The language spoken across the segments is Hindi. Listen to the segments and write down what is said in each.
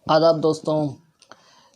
आदाब दोस्तों।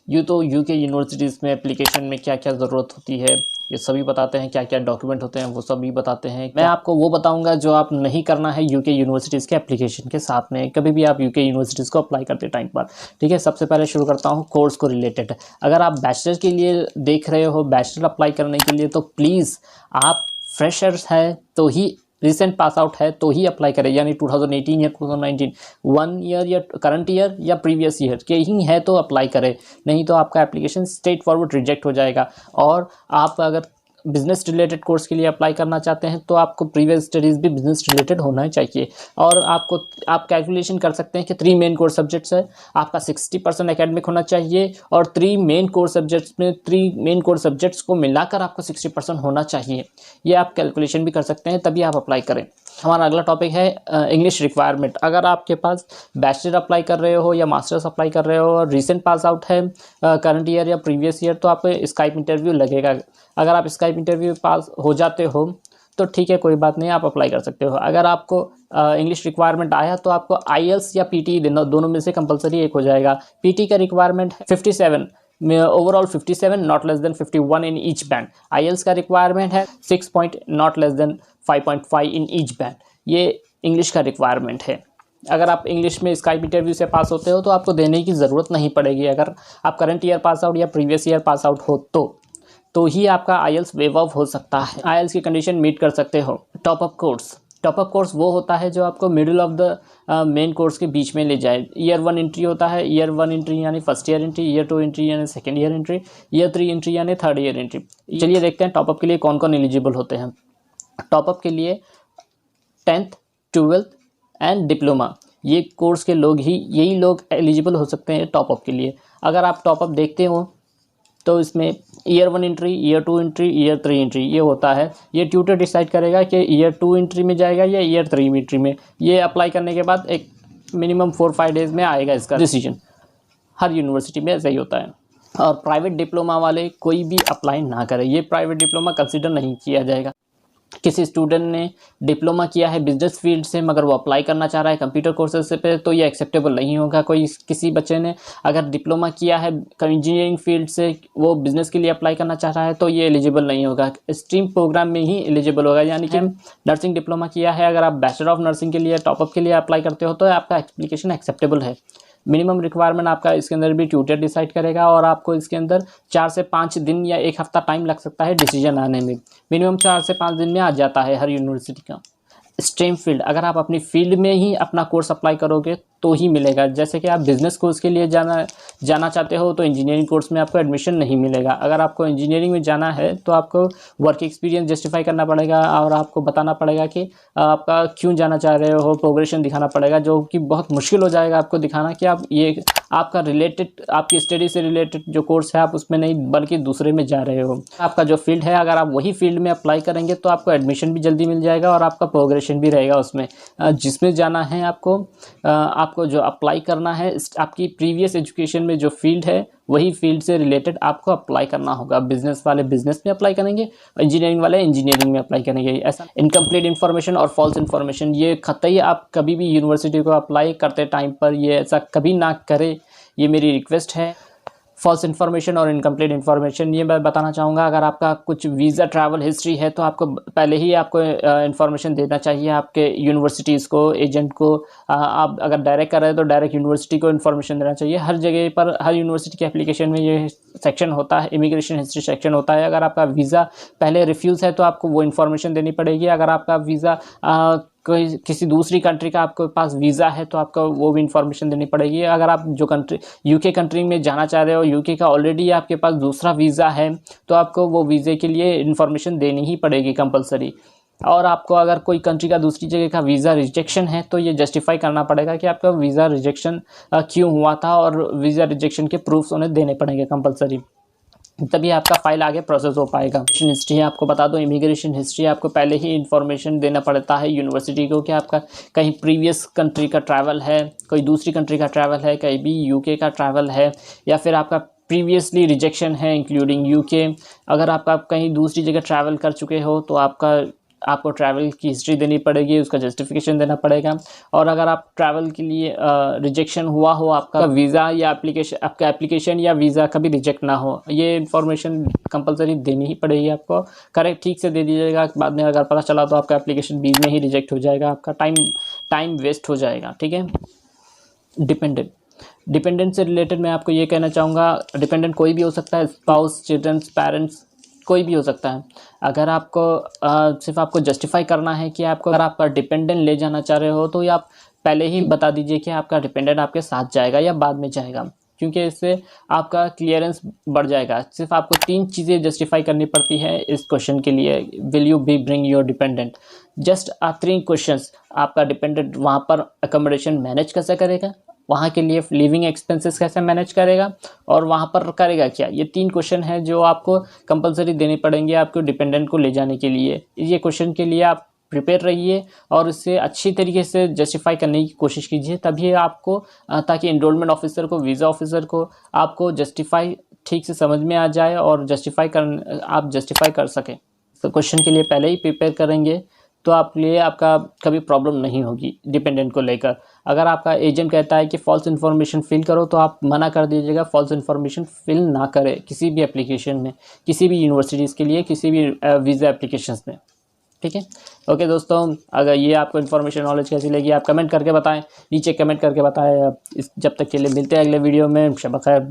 यूके यूनिवर्सिटीज़ में एप्लीकेशन में क्या क्या ज़रूरत होती है ये सभी बताते हैं। क्या क्या डॉक्यूमेंट होते हैं वो सभी बताते हैं। मैं आपको वो बताऊंगा जो आप नहीं करना है यूके यूनिवर्सिटीज़ के एप्लीकेशन के साथ में कभी भी आप यूके यूनिवर्सिटीज़ को अप्लाई करते टाइम पर। ठीक है, सबसे पहले शुरू करता हूँ कोर्स को रिलेटेड। अगर आप बैचलर के लिए देख रहे हो, बैचलर अप्लाई करने के लिए, तो प्लीज़ आप फ्रेशर्स हैं तो ही, रिसेंट पास आउट है तो ही अप्लाई करें, यानी 2018 या 2019 1 ईयर या करंट ईयर या प्रीवियस ईयर के ही है तो अप्लाई करें, नहीं तो आपका एप्लीकेशन स्ट्रेट फॉरवर्ड रिजेक्ट हो जाएगा। और आप अगर बिजनेस रिलेटेड कोर्स के लिए अप्लाई करना चाहते हैं तो आपको प्रीवियस स्टडीज़ भी बिजनेस रिलेटेड होना चाहिए। और आप कैलकुलेशन कर सकते हैं कि 3 मेन कोर्स सब्जेक्ट्स है, आपका 60% एकेडमिक होना चाहिए और 3 मेन कोर्स सब्जेक्ट्स में 3 मेन कोर्स सब्जेक्ट्स को मिलाकर आपको 60% होना चाहिए। ये आप कैलकुलेशन भी कर सकते हैं, तभी आप अप्लाई करें। हमारा अगला टॉपिक है इंग्लिश रिक्वायरमेंट। अगर आपके पास बैचलर अप्लाई कर रहे हो या मास्टर्स अप्लाई कर रहे हो और रिसेंट पास आउट है करंट ईयर या प्रीवियस ईयर, तो आपको स्काइप इंटरव्यू लगेगा। अगर आप स्काइप इंटरव्यू पास हो जाते हो तो ठीक है, कोई बात नहीं, आप अप्लाई कर सकते हो। अगर आपको इंग्लिश रिक्वायरमेंट आया तो आपको आईएल्स या पीटी दोनों में से कंपलसरी एक हो जाएगा। पीटी का रिक्वायरमेंट 57 में, overall 57, not less than 51 in each band. IELTS का रिक्वायरमेंट है 6 point, not less than 5.5 in each band. ये इंग्लिश का रिक्वायरमेंट है। अगर आप इंग्लिश में स्काइप इंटरव्यू से पास होते हो तो आपको देने की ज़रूरत नहीं पड़ेगी। अगर आप करंट ईयर पास आउट या प्रीवियस ईयर पास आउट हो तो ही आपका आईएल्स वेव ऑफ हो सकता है, आईएल्स की कंडीशन मीट कर सकते हो। Top up course, top up course वो होता है जो आपको middle of the main course के बीच में ले जाए। ईयर 1 एंट्री होता है, ईयर 1 एंट्री यानी first year entry, year 2 entry यानी second year entry, year 3 entry यानी थर्ड ईयर एंट्री। चलिए देखते हैं टॉपअप के लिए कौन कौन एलिजिबल होते हैं। टॉपअप के लिए 10th 12th एंड डिप्लोमा, ये कोर्स के लोग ही, यही लोग एलिजिबल हो सकते हैं टॉपअप के लिए। अगर आप टॉपअप देखते हो तो इसमें year 1 entry, year 2 entry, year 3 entry ये होता है। ये ट्यूटर डिसाइड करेगा कि ईयर 2 एंट्री में जाएगा या ईयर 3 एंट्री में। ये अप्लाई करने के बाद एक मिनिमम 4-5 डेज़ में आएगा इसका डिसीजन। हर यूनिवर्सिटी में ऐसा ही होता है। और प्राइवेट डिप्लोमा वाले कोई भी अप्लाई ना करें, ये प्राइवेट डिप्लोमा कंसिडर नहीं किया जाएगा। किसी स्टूडेंट ने डिप्लोमा किया है बिजनेस फील्ड से मगर वो अप्लाई करना चाह रहा है कंप्यूटर कोर्सेज से पे, तो ये एक्सेप्टेबल नहीं होगा। किसी बच्चे ने अगर डिप्लोमा किया है इंजीनियरिंग फील्ड से, वो बिजनेस के लिए अप्लाई करना चाह रहा है, तो ये एलिजिबल नहीं होगा। स्ट्रीम प्रोग्राम में ही एलिजिबल होगा। यानी कि नर्सिंग डिप्लोमा किया है, अगर आप बैचलर ऑफ नर्सिंग के लिए टॉपअप के लिए अप्लाई करते हो तो आपका एप्लीकेशन एक्सेप्टेबल है। मिनिमम रिक्वायरमेंट आपका इसके अंदर भी ट्यूटर डिसाइड करेगा और आपको इसके अंदर 4 से 5 दिन या 1 हफ्ता टाइम लग सकता है डिसीजन आने में। मिनिमम 4 से 5 दिन में आ जाता है हर यूनिवर्सिटी का। स्ट्रीम फील्ड, अगर आप अपनी फील्ड में ही अपना कोर्स अप्लाई करोगे तो ही मिलेगा। जैसे कि आप बिजनेस कोर्स के लिए जाना चाहते हो तो इंजीनियरिंग कोर्स में आपको एडमिशन नहीं मिलेगा। अगर आपको इंजीनियरिंग में जाना है तो आपको वर्क एक्सपीरियंस जस्टिफाई करना पड़ेगा और आपको बताना पड़ेगा कि आपका क्यों जाना चाह रहे हो, प्रोग्रेशन दिखाना पड़ेगा, जो कि बहुत मुश्किल हो जाएगा आपको दिखाना कि आप ये आपका रिलेटेड, आपकी स्टडी से रिलेटेड जो कोर्स है आप उसमें नहीं बल्कि दूसरे में जा रहे हो। आपका जो फील्ड है, अगर आप वही फील्ड में अप्लाई करेंगे तो आपको एडमिशन भी जल्दी मिल जाएगा और आपका प्रोग्रेशन भी रहेगा उसमें। जिसमें जाना है आपको जो अप्लाई करना है, आपकी प्रीवियस एजुकेशन में जो फील्ड है वही फील्ड से रिलेटेड आपको अप्लाई करना होगा। बिजनेस वाले बिजनेस में अप्लाई करेंगे, इंजीनियरिंग वाले इंजीनियरिंग में अप्लाई करेंगे। ऐसा इनकम्प्लीट इन्फॉर्मेशन और फॉल्स इन्फॉर्मेशन, ये कतई आप कभी भी यूनिवर्सिटी को अप्लाई करते टाइम पर ये ऐसा कभी ना करें, ये मेरी रिक्वेस्ट है। फॉल्स इन्फॉर्मेशन और इनकम्प्लीट इन्फॉर्मेशन, ये मैं बताना चाहूँगा। अगर आपका कुछ वीज़ा ट्रैवल हिस्ट्री है तो आपको पहले ही आपको इन्फॉर्मेशन देना चाहिए आपके यूनिवर्सिटीज़ को, एजेंट को। आप अगर डायरेक्ट कर रहे हैं तो डायरेक्ट यूनिवर्सिटी को इन्फॉर्मेशन देना चाहिए। हर जगह पर, हर यूनिवर्सिटी के एप्लीकेशन में ये सेक्शन होता है, इमिग्रेशन हिस्ट्री सेक्शन होता है। अगर आपका वीज़ा पहले रिफ्यूज़ है तो आपको वो इन्फॉर्मेशन देनी पड़ेगी। अगर आपका वीज़ा कोई किसी दूसरी कंट्री का आपके पास वीज़ा है तो आपको वो भी इन्फॉर्मेशन देनी पड़ेगी। अगर आप जो कंट्री यूके कंट्री में जाना चाह रहे हो, यूके का ऑलरेडी आपके पास दूसरा वीज़ा है, तो आपको वो वीज़े के लिए इन्फॉर्मेशन देनी ही पड़ेगी कंपलसरी। और आपको अगर कोई कंट्री का दूसरी जगह का वीज़ा रिजेक्शन है तो ये जस्टिफाई करना पड़ेगा कि आपका वीज़ा रिजेक्शन क्यों हुआ था, और वीज़ा रिजेक्शन के प्रूफ्स उन्हें देने पड़ेंगे कंपलसरी, तभी आपका फाइल आगे प्रोसेस हो पाएगा। इमिग्रेशन हिस्ट्री आपको बता दो, इमिग्रेशन हिस्ट्री आपको पहले ही इन्फॉर्मेशन देना पड़ता है यूनिवर्सिटी को कि आपका कहीं प्रीवियस कंट्री का ट्रैवल है, कोई दूसरी कंट्री का ट्रैवल है, कहीं भी यूके का ट्रैवल है, या फिर आपका प्रीवियसली रिजेक्शन है इंक्लूडिंग यूके। अगर आपका कहीं दूसरी जगह ट्रैवल कर चुके हो तो आपका आपको ट्रैवल की हिस्ट्री देनी पड़ेगी, उसका जस्टिफिकेशन देना पड़ेगा। और अगर आप ट्रैवल के लिए रिजेक्शन हुआ हो, आपका वीज़ा या आपका एप्लीकेशन या वीज़ा कभी रिजेक्ट ना हो, ये इन्फॉर्मेशन कंपलसरी देनी ही पड़ेगी आपको। करेक्ट ठीक से दे दीजिएगा, बाद में अगर पता चला तो आपका एप्लीकेशन बीच में ही रिजेक्ट हो जाएगा, आपका टाइम वेस्ट हो जाएगा। ठीक है। डिपेंडेंट से रिलेटेड मैं आपको ये कहना चाहूँगा, डिपेंडेंट कोई भी हो सकता है, स्पाउस, चिल्ड्रंस, पेरेंट्स, कोई भी हो सकता है। अगर आपको सिर्फ आपको जस्टिफाई करना है कि आपको अगर आप डिपेंडेंट ले जाना चाह रहे हो तो आप पहले ही बता दीजिए कि आपका डिपेंडेंट आपके साथ जाएगा या बाद में जाएगा, क्योंकि इससे आपका क्लियरेंस बढ़ जाएगा। सिर्फ आपको 3 चीज़ें जस्टिफाई करनी पड़ती है इस क्वेश्चन के लिए, will you B bring your dependent, just 3 questions. आपका डिपेंडेंट वहाँ पर अकोमोडेशन मैनेज कैसे करेगा, वहाँ के लिए लिविंग एक्सपेंसेस कैसे मैनेज करेगा, और वहाँ पर करेगा क्या। ये 3 क्वेश्चन हैं जो आपको कंपलसरी देने पड़ेंगे आपको डिपेंडेंट को ले जाने के लिए। ये क्वेश्चन के लिए आप प्रिपेयर रहिए और इससे अच्छी तरीके से जस्टिफाई करने की कोशिश कीजिए, तभी आपको ताकि एनरोलमेंट ऑफिसर को, वीज़ा ऑफिसर को आपको जस्टिफाई ठीक से समझ में आ जाए और आप जस्टिफाई कर सकें। तो क्वेश्चन के लिए पहले ही प्रिपेयर करेंगे तो आपका कभी प्रॉब्लम नहीं होगी डिपेंडेंट को लेकर। अगर आपका एजेंट कहता है कि फॉल्स इन्फॉर्मेशन फिल करो तो आप मना कर दीजिएगा, फॉल्स इन्फॉर्मेशन फिल ना करें किसी भी एप्लीकेशन में, किसी भी यूनिवर्सिटीज़ के लिए, किसी भी वीज़ा एप्लीकेशंस में। ठीक है। ओके दोस्तों, अगर ये आपको इन्फॉर्मेशन नॉलेज कैसी लगी आप कमेंट करके बताएं, नीचे कमेंट करके बताएं। जब तक के लिए मिलते हैं अगले वीडियो में। शब खैर, बाय।